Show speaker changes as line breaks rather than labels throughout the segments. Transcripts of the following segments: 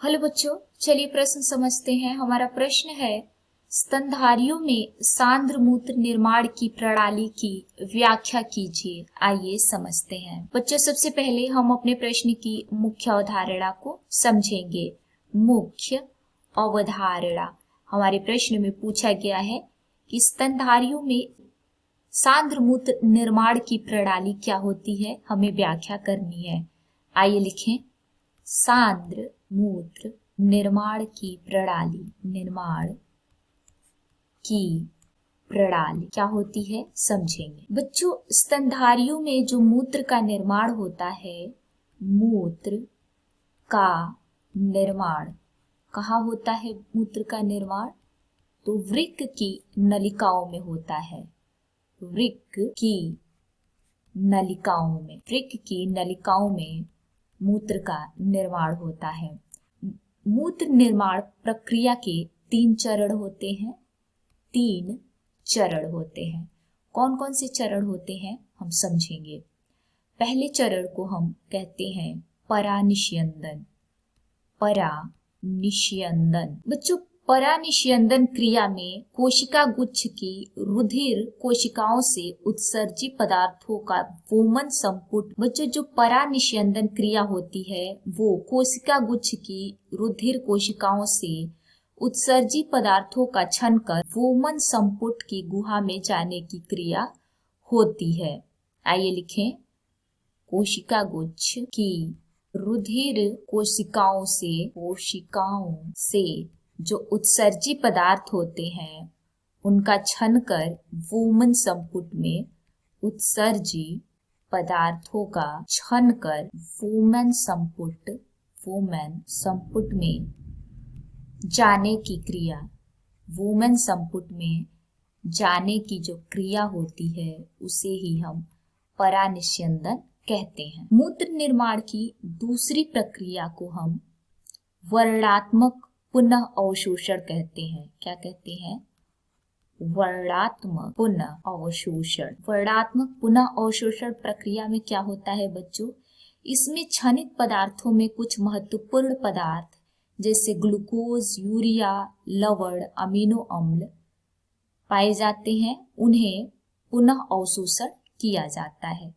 Hello बच्चों, चलिए प्रश्न समझते हैं। हमारा प्रश्न है, स्तनधारियों में सांद्र मूत्र निर्माण की प्रणाली की व्याख्या कीजिए। आइए समझते हैं। बच्चों, सबसे पहले हम अपने प्रश्न की मुख्य अवधारणा को समझेंगे। मुख्य अवधारणा हमारे प्रश्न में पूछा गया है कि स्तनधारियों में सांद्र मूत्र निर्माण की प्रणाली क्या होती है, हमें व्याख्या करनी है। आइए लिखें, सांद्र मूत्र निर्माण की प्रणाली। निर्माण की प्रणाली क्या होती है समझेंगे। बच्चों, स्तनधारियों में जो मूत्र का निर्माण होता है, मूत्र का निर्माण कहाँ होता है? मूत्र का निर्माण तो वृक्क की नलिकाओं में होता है। वृक्क की नलिकाओं में, वृक्क की नलिकाओं में मूत्र का निर्माण होता है। मूत्र निर्माण प्रक्रिया के 3 चरण होते हैं। 3 चरण होते हैं। कौन कौन से चरण होते हैं हम समझेंगे। पहले चरण को हम कहते हैं परानिष्यंदन। परानिष्यंदन बच्चों, परानिष्यंदन क्रिया में कोशिका गुच्छ की रुधिर कोशिकाओं से उत्सर्जित पदार्थों का वोमन संपुट। बच्चों, जो परानिष्यंदन क्रिया होती है वो कोशिका गुच्छ की रुधिर कोशिकाओं से उत्सर्जित पदार्थों का छन कर वोमन संपुट की गुहा में जाने की क्रिया होती है। आइए लिखें, कोशिका गुच्छ की रुधिर कोशिकाओं से जो उत्सर्जित पदार्थ होते हैं उनका छन कर वोमन संपुट में उत्सर्जित पदार्थों का छन कर वोमन संपुट में जाने की क्रिया, वोमन संपुट में जाने की जो क्रिया होती है उसे ही हम परानिष्यंदन कहते हैं। मूत्र निर्माण की दूसरी प्रक्रिया को हम वर्णात्मक पुनः अवशोषण कहते हैं। क्या कहते हैं? वर्णात्मक पुनः अवशोषण। वर्णात्मक पुनः अवशोषण प्रक्रिया में क्या होता है बच्चों? इसमें छनित पदार्थों में कुछ महत्वपूर्ण पदार्थ जैसे ग्लूकोज, यूरिया, लवण, अमीनो अम्ल पाए जाते हैं, उन्हें पुनः अवशोषण किया जाता है।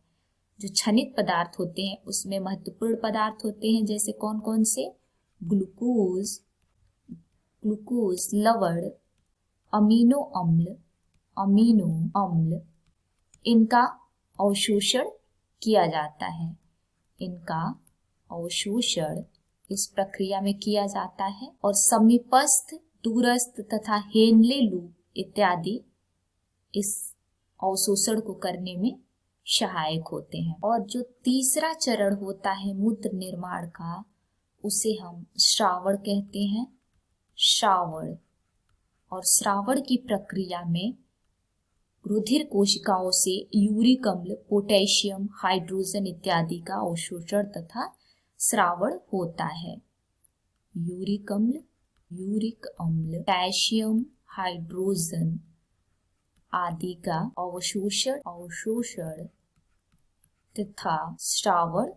जो छनित पदार्थ होते हैं उसमें महत्वपूर्ण पदार्थ होते हैं जैसे कौन कौन से? ग्लूकोज, लवण, अमीनो अम्ल, इनका अवशोषण किया जाता है। इनका अवशोषण इस प्रक्रिया में किया जाता है और समीपस्थ, दूरस्थ तथा हेनले लूप इत्यादि इस अवशोषण को करने में सहायक होते हैं। और जो तीसरा चरण होता है मूत्र निर्माण का, उसे हम श्रावण कहते हैं। श्रावण। और श्रावण की प्रक्रिया में रुधिर कोशिकाओं से यूरिक अम्ल, पोटेशियम, हाइड्रोजन इत्यादि का अवशोषण तथा श्रावण होता है। यूरिक अम्ल, पोटेशियम, हाइड्रोजन आदि का अवशोषण तथा श्रावण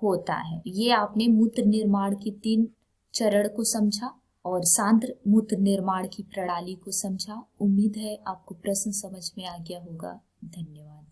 होता है। ये आपने मूत्र निर्माण की 3 चरण को समझा और सांद्र मूत्र निर्माण की प्रणाली को समझा। उम्मीद है आपको प्रश्न समझ में आ गया होगा। धन्यवाद।